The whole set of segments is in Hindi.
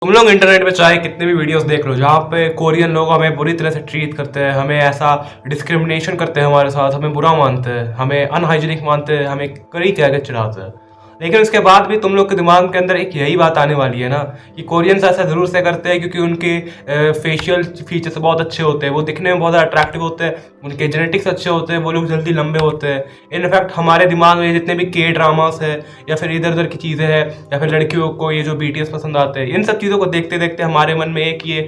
तुम लोग इंटरनेट पे चाहे कितने भी वीडियोस देख लो, जहाँ पे कोरियन लोग हमें बुरी तरह से ट्रीट करते हैं, हमें ऐसा डिस्क्रिमिनेशन करते हैं, हमारे साथ हमें बुरा मानते हैं, हमें अनहाइजीनिक मानते हैं, हमें करी कह के चिढ़ाते हैं। लेकिन उसके बाद भी तुम लोग के दिमाग के अंदर एक यही बात आने वाली है ना कि कोरियंस ऐसा ज़रूर से करते हैं क्योंकि उनके फेशियल फीचर्स बहुत अच्छे होते हैं, वो दिखने में बहुत अट्रैक्टिव होते हैं, उनके जेनेटिक्स अच्छे होते हैं, वो लोग जल्दी लंबे होते हैं। इनफैक्ट हमारे दिमाग में जितने भी के ड्रामास है या फिर इधर उधर की चीज़ें हैं या फिर लड़कियों को ये जो बीटीएस पसंद आते हैं, इन सब चीज़ों को देखते देखते हमारे मन में एक ये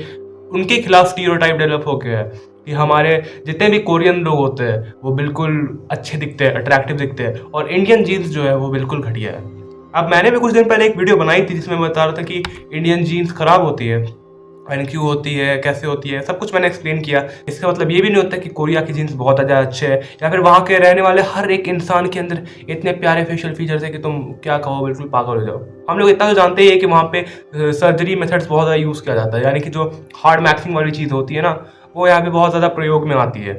उनके खिलाफ स्टीरियोटाइप डेवलप हो गया है कि हमारे जितने भी कोरियन लोग होते हैं वो बिल्कुल अच्छे दिखते हैं, अट्रैक्टिव दिखते हैं, और इंडियन जीन्स जो है वो बिल्कुल घटिया है। अब मैंने भी कुछ दिन पहले एक वीडियो बनाई थी जिसमें मैं बता रहा था कि इंडियन जीन्स खराब होती है एंड क्यों होती है, कैसे होती है, सब कुछ मैंने एक्सप्लेन किया। इसका मतलब ये भी नहीं होता कि कोरिया की जीन्स बहुत ज़्यादा अच्छे है या फिर वहाँ के रहने वाले हर एक इंसान के अंदर इतने प्यारे फेशियल फीचर्स है कि तुम क्या कहो, बिल्कुल पागल हो जाओ। हम लोग इतना तो जानते ही है कि वहाँ पे सर्जरी मेथड्स बहुत ज़्यादा यूज़ किया जाता है, यानी कि जो हार्ड मैक्सिंग वाली चीज़ होती है ना, वो यहाँ पे बहुत ज़्यादा प्रयोग में आती है।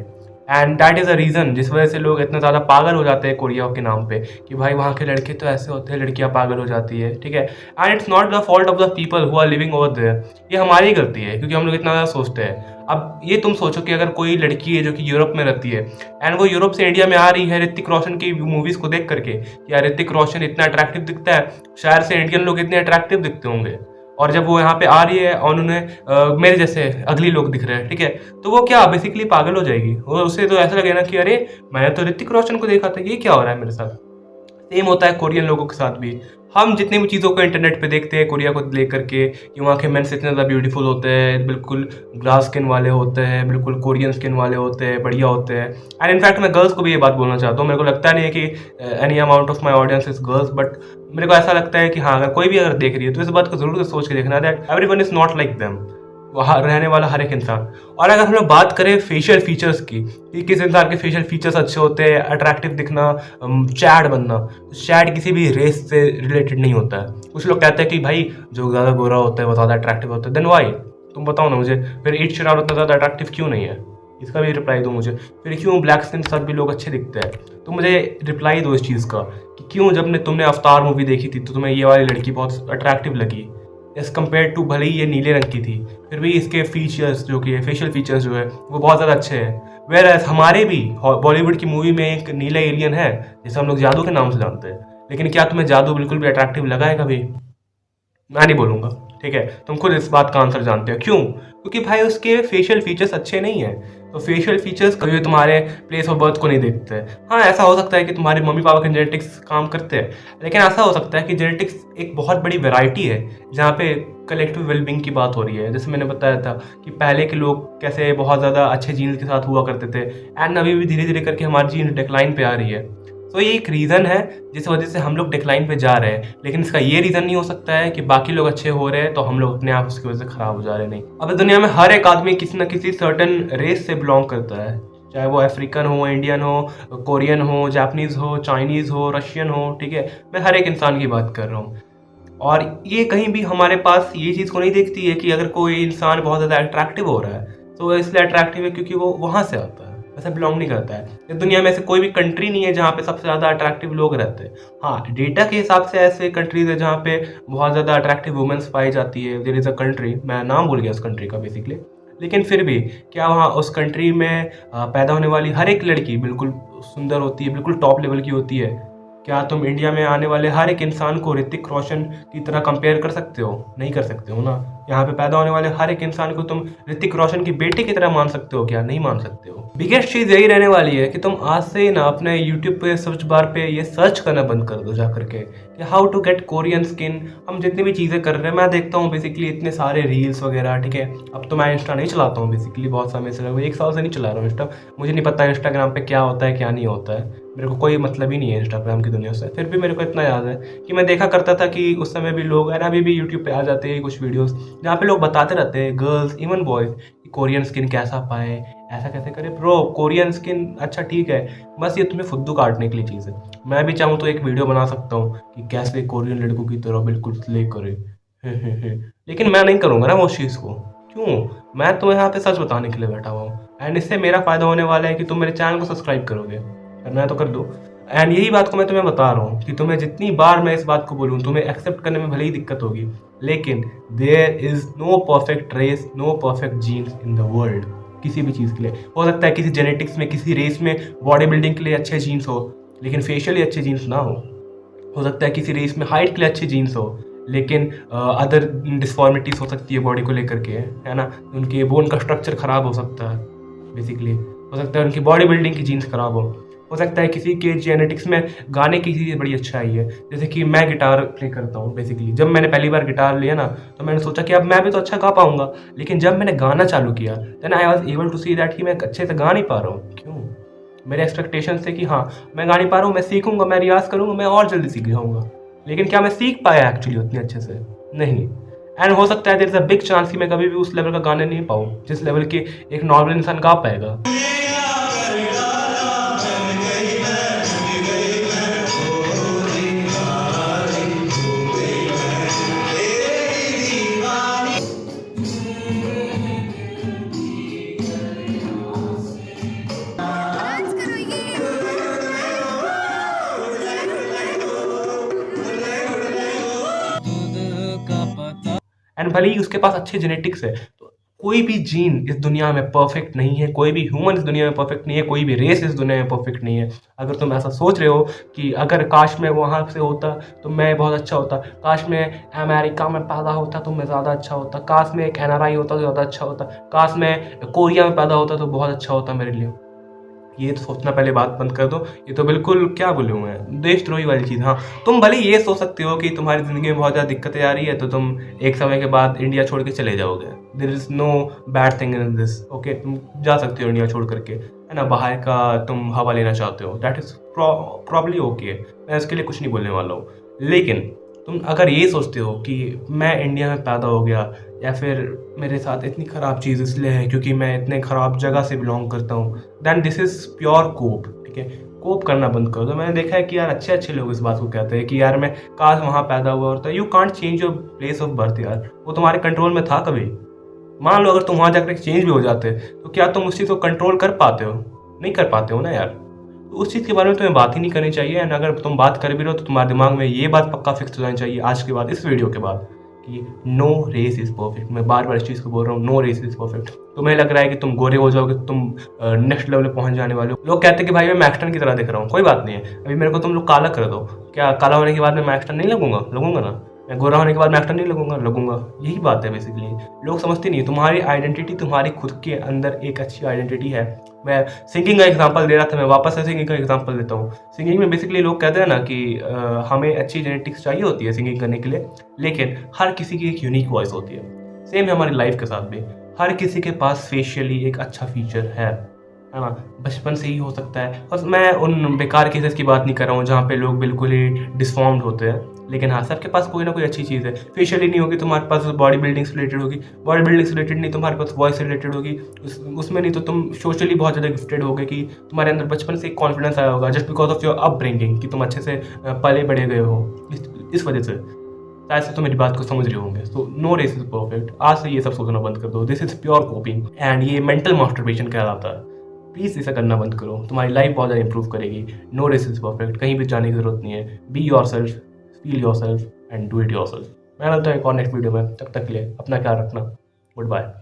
And that is a reason जिस वजह से लोग इतना ज़्यादा पागल हो जाते हैं कोरिया के नाम पे कि भाई वहाँ के लड़के तो ऐसे होते हैं, लड़कियाँ पागल हो जाती है, ठीक है। And it's not the fault of the people who are living over there, ये हमारी ही गलती है क्योंकि हम लोग इतना ज़्यादा सोचते हैं। अब ये तुम सोचो कि अगर कोई लड़की है जो कि यूरोप में रहती है एंड वो यूरोप से इंडिया में आ रही है ऋतिक रोशन की मूवीज़ को देख करके, यार ऋतिक रोशन इतना अट्रैक्टिव दिखता है, शायद से इंडियन लोग इतने अट्रैक्टिव दिखते होंगे, और जब वो यहाँ पे आ रही है और उन्हें मेरे जैसे अगली लोग दिख रहे हैं, ठीक है, तो वो क्या बेसिकली पागल हो जाएगी। वो उसे तो ऐसा लगेगा कि अरे मैंने तो ऋतिक रोशन को देखा था, ये क्या हो रहा है मेरे साथ। सेम होता है कोरियन लोगों के साथ भी। हम जितनी भी चीज़ों को इंटरनेट पे देखते हैं कोरिया को लेकर के कि वहाँ के मेंस इतने ज़्यादा ब्यूटीफुल होते हैं, बिल्कुल ग्लास स्किन वाले होते हैं, बिल्कुल कोरियन स्किन वाले होते हैं, बढ़िया होते हैं। एंड इनफैक्ट मैं गर्ल्स को भी ये बात बोलना चाहता हूँ, मेरे को लगता नहीं है कि any amount of my audience is girls, but मेरे को ऐसा लगता है कि हाँ, अगर कोई भी अगर देख रही है तो इस बात को ज़रूर से सोच के देखना that everyone is not like them, वहाँ रहने वाला हर एक इंसान। और अगर हम लोग बात करें फेशियल फीचर्स की कि किस इंसान के फेशियल फीचर्स अच्छे होते हैं, अट्रैक्टिव दिखना, चैड बनना, तो चैड किसी भी रेस से रिलेटेड नहीं होता है। कुछ लोग कहते हैं कि भाई जो ज़्यादा गोरा होता है वो ज़्यादा अट्रैक्टिव होता है, देन वाई? तुम बताओ ना मुझे, फिर ईद शेरान उतना ज़्यादा अट्रैक्टिव क्यों नहीं है? इसका भी रिप्लाई दो मुझे। फिर क्यों ब्लैक स्किन के साथ भी लोग अच्छे दिखते हैं? तो मुझे रिप्लाई दो इस चीज़ का कि क्यों जब तुमने अवतार मूवी देखी थी तो तुम्हें ये वाली लड़की बहुत अट्रैक्टिव लगी एज़ कम्पेयर टू, भले ही ये नीले रंग की थी, फिर भी इसके फीचर्स जो कि फेशियल फीचर्स जो है वो बहुत ज़्यादा अच्छे हैं। वेयर एज हमारे भी बॉलीवुड की मूवी में एक नीला एलियन है जिसे हम लोग जादू के नाम से जानते हैं, लेकिन क्या तुम्हें जादू बिल्कुल भी अट्रैक्टिव लगा है कभी? मैं नहीं बोलूँगा, ठीक है, तुम खुद इस बात का आंसर जानते हो। क्यों? क्योंकि भाई उसके फेशियल फीचर्स अच्छे नहीं हैं। तो फेशियल फीचर्स कभी तुम्हारे प्लेस ऑफ बर्थ को नहीं देखते। हाँ, ऐसा हो सकता है कि तुम्हारे मम्मी पापा के जेनेटिक्स काम करते हैं, लेकिन ऐसा हो सकता है कि जेनेटिक्स एक बहुत बड़ी वैरायटी है जहाँ पे कलेक्टिव वेलबींग की बात हो रही है। जैसे मैंने बताया था कि पहले के लोग कैसे बहुत ज़्यादा अच्छे जीन्स के साथ हुआ करते थे, एंड अभी भी धीरे धीरे करके हमारी जीन डिक्लाइन पे आ रही है। तो ये एक रीज़न है जिस वजह से हम लोग डिक्लाइन पे जा रहे हैं, लेकिन इसका ये रीज़न नहीं हो सकता है कि बाकी लोग अच्छे हो रहे हैं तो हम लोग अपने आप उसकी वजह से ख़राब हो जा रहे हैं। नहीं, अब दुनिया में हर एक आदमी किसी न किसी सर्टन रेस से बिलोंग करता है, चाहे वो अफ्रीकन हो, इंडियन हो, कोरियन हो, जापानीज़ हो, चाइनीज़ हो, रशियन हो, ठीक है, मैं हर एक इंसान की बात कर रहा हूँ। और ये कहीं भी हमारे पास ये चीज़ को नहीं देखती है कि अगर कोई इंसान बहुत ज़्यादा अट्रैक्टिव हो रहा है तो वो इसलिए अट्रैक्टिव है क्योंकि वो वहाँ से आता है, वैसे बिलोंग नहीं करता है। इस दुनिया में ऐसे कोई भी कंट्री नहीं है जहाँ पे सबसे ज़्यादा अट्रैक्टिव लोग रहते हैं। हाँ, डेटा के हिसाब से ऐसे कंट्रीज है जहाँ पे बहुत ज़्यादा अट्रैक्टिव वुमेन्स पाई जाती है। देयर इज़ अ कंट्री, मैं नाम भूल गया उस कंट्री का बेसिकली, लेकिन फिर भी क्या वहाँ उस कंट्री में पैदा होने वाली हर एक लड़की बिल्कुल सुंदर होती है, बिल्कुल टॉप लेवल की होती है? क्या तुम इंडिया में आने वाले हर एक इंसान को ऋतिक रोशन की तरह कंपेयर कर सकते हो? नहीं कर सकते हो ना। यहाँ पे पैदा होने वाले हर एक इंसान को तुम ऋतिक रोशन की बेटी की तरह मान सकते हो क्या? नहीं मान सकते हो। बिगेस्ट चीज़ यही रहने वाली है कि तुम आज से ना अपने यूट्यूब पे सर्च बार पे ये सर्च करना बंद कर दो जा करके कि how to get Korean skin. हम जितनी भी चीज़ें कर रहे हैं, मैं देखता हूँ बेसिकली इतने सारे रील्स वगैरह, ठीक है। अब तो मैं इंस्टा नहीं चलाता हूँ बेसिकली, बहुत समय से, लगभग 1 साल से नहीं चला रहा हूँ इंस्टा। मुझे नहीं पता इंस्टाग्राम पे क्या होता है क्या नहीं होता है, मेरे को कोई मतलब ही नहीं है इंस्टाग्राम की दुनिया से। फिर भी मेरे को इतना याद है कि मैं देखा करता था कि उस समय भी लोग, एंड अभी भी यूट्यूब पे आ जाते हैं कुछ वीडियोस जहाँ पे लोग बताते रहते हैं, गर्ल्स इवन बॉयज़, कि कोरियन स्किन कैसा पाए, ऐसा कैसे करें। ब्रो, कोरियन स्किन अच्छा ठीक है, बस ये तुम्हें फुद्दू काटने के लिए चीज़ है। मैं भी चाहूँ तो एक वीडियो बना सकता हूँ कि कैसे कोरियन लड़कों की तरह बिल्कुल स्ले करे, लेकिन मैं नहीं करूँगा ना वो उस चीज़ को। क्यों? मैं तुम्हें यहाँ पे सच बताने के लिए बैठा हुआ हूँ, एंड इससे मेरा फ़ायदा होने वाला है कि तुम मेरे चैनल को सब्सक्राइब करोगे, करना है तो कर दो। एंड यही बात को मैं तुम्हें बता रहा हूँ कि तुम्हें जितनी बार मैं इस बात को बोलूँ तुम्हें एक्सेप्ट करने में भले ही दिक्कत होगी, लेकिन there is no perfect race, no perfect genes in the world. किसी भी चीज़ के लिए हो सकता है, किसी जेनेटिक्स में, किसी रेस में बॉडी बिल्डिंग के लिए अच्छे जीन्स हो लेकिन फेशियली अच्छे जीन्स ना हो सकता है किसी रेस में हाइट के लिए अच्छी जीन्स हो लेकिन अदर डिस्फॉर्मिटीज हो सकती है बॉडी को लेकर के, है ना, उनके बोन का स्ट्रक्चर खराब हो सकता है बेसिकली, हो सकता है उनकी बॉडी बिल्डिंग की जीन्स खराब हो सकता है किसी के जेनेटिक्स में गाने की चीज़ बड़ी अच्छाई है। जैसे कि मैं गिटार प्ले करता हूँ बेसिकली, जब मैंने पहली बार गिटार लिया ना तो मैंने सोचा कि अब मैं भी तो अच्छा गा पाऊंगा, लेकिन जब मैंने गाना चालू किया then I was able to see that कि मैं अच्छे से गा नहीं पा रहा हूँ। क्यों? मेरे एक्सपेक्टेशन थे कि हाँ मैं गा नहीं पा रहा हूँ, मैं सीखूंगा, मैं रियाज करूंगा, मैं और जल्दी सीख जाऊंगा, लेकिन क्या मैं सीख पाया एक्चुअली उतने अच्छे से? नहीं। एंड हो सकता है there is a big chance कि मैं कभी भी उस लेवल का गाने नहीं पाऊँ जिस लेवल के एक नॉर्मल इंसान गा पाएगा। एंड भले ही उसके पास अच्छे जेनेटिक्स है, तो कोई भी जीन इस दुनिया में परफेक्ट नहीं है, कोई भी ह्यूमन इस दुनिया में परफेक्ट नहीं है, कोई भी रेस इस दुनिया में परफेक्ट नहीं है। अगर तुम ऐसा सोच रहे हो कि अगर काश मैं वहाँ से होता तो मैं बहुत अच्छा होता, काश मैं अमेरिका में पैदा होता तो मैं ज़्यादा अच्छा होता, काश मैं एक एनआरआई होता तो ज़्यादा अच्छा होता, काश मैं कोरिया में पैदा होता तो बहुत अच्छा होता मेरे लिए, ये तो सोचना पहले बात बंद कर दो। ये तो बिल्कुल क्या बोलूँ मैं, देशद्रोही वाली चीज़। हाँ, तुम भले ये सोच सकते हो कि तुम्हारी ज़िंदगी में बहुत ज़्यादा दिक्कतें आ रही है तो तुम एक समय के बाद इंडिया छोड़ के चले जाओगे। There is no bad thing in this, okay, तुम जा सकते हो इंडिया छोड़ करके, है ना, बाहर का तुम हवा लेना चाहते हो, दैट इज़ प्रॉब्ली ओके, मैं इसके लिए कुछ नहीं बोलने वाला हूँ। लेकिन तुम अगर ये सोचते हो कि मैं इंडिया में पैदा हो गया या फिर मेरे साथ इतनी ख़राब चीज़ इसलिए है क्योंकि मैं इतने ख़राब जगह से बिलोंग करता हूँ, देन दिस इज़ प्योर कोप। ठीक है, कोप करना बंद कर दो। मैंने देखा है कि यार अच्छे अच्छे लोग इस बात को कहते हैं कि यार मैं काश वहाँ पैदा हुआ होता। You can't change your place of birth यार, वो तुम्हारे कंट्रोल में था कभी? मान लो अगर तुम वहाँ जाकर चेंज भी हो जाते तो क्या तुम उस चीज़ को कंट्रोल कर पाते हो? नहीं कर पाते हो ना यार। तो उस चीज़ के बारे में तुम्हें बात ही नहीं करनी चाहिए। एंड अगर तुम बात कर भी रहे हो तो तुम्हारे दिमाग में ये बात पक्का फिक्स हो जानी चाहिए आज के बाद, इस वीडियो के बाद, कि नो रेस इज़ परफेक्ट। मैं बार बार इस चीज़ को बोल रहा हूँ, नो रेस इज़ परफेक्ट। तुम्हें लग रहा है कि तुम गोरे हो जाओगे, तुम नेक्स्ट लेवल पे पहुंच जाने वाले हो। लोग कहते हैं कि भाई मैं मैक्सटन की तरह दिख रहा हूँ, कोई बात नहीं है, अभी मेरे को तुम लोग काला कर दो, क्या काला होने के बाद मैं मैक्सटन नहीं लगूंगा? लगूंगा ना। मैं गोरा होने के बाद मैं एक्टर नहीं लगूंगा? लगूंगा। यही बात है बेसिकली। लोग समझते नहीं, तुम्हारी आइडेंटिटी तुम्हारी खुद के अंदर एक अच्छी आइडेंटिटी है। मैं सिंगिंग का एग्जांपल दे रहा था, मैं वापस से सिंगिंग का एग्जांपल देता हूँ। सिंगिंग में बेसिकली लोग कहते हैं ना कि हमें अच्छी जेनेटिक्स चाहिए होती है सिंगिंग करने के लिए, लेकिन हर किसी की एक यूनिक वॉइस होती है। सेम है हमारी लाइफ के साथ भी, हर किसी के पास फेशियली एक अच्छा फीचर है ना, बचपन से ही हो सकता है। और मैं उन बेकार केसेस की बात नहीं कर रहा हूँ जहाँ पे लोग बिल्कुल ही डिसफॉर्म्ड होते हैं, लेकिन हाँ सबके पास कोई ना कोई अच्छी चीज़ है। फेशियली नहीं होगी तुम्हारे पास, बॉडी बिल्डिंग से रिलेटेड होगी, बॉडी बिल्डिंग से रिलेटेड नहीं तुम्हारे पास वॉइस से रिलेटेड होगी, उसमें नहीं तो तुम सोशली बहुत ज़्यादा गिफ्टेड होगे कि तुम्हारे अंदर बचपन से एक कॉन्फिडेंस आया होगा just because of your upbringing, कि तुम अच्छे से पले बढ़े गए हो, इस वजह से शायद से तुम मेरी बात को समझ रहे होंगे। So no race is perfect, आज से ये सब सोचना बंद कर दो। This is pure coping and ये मेंटल मास्टरबेशन कहलाता है। प्लीज़ इसे करना बंद करो, तुम्हारी लाइफ बहुत ज़्यादा इंप्रूव करेगी। नो रेस इज परफेक्ट, कहीं भी जाने की जरूरत नहीं है। Be your self, feel your self and do it your self. मैं मिलता हूँ एक और नेक्स्ट वीडियो में, तब तक के लिए अपना ख्याल रखना। Good bye.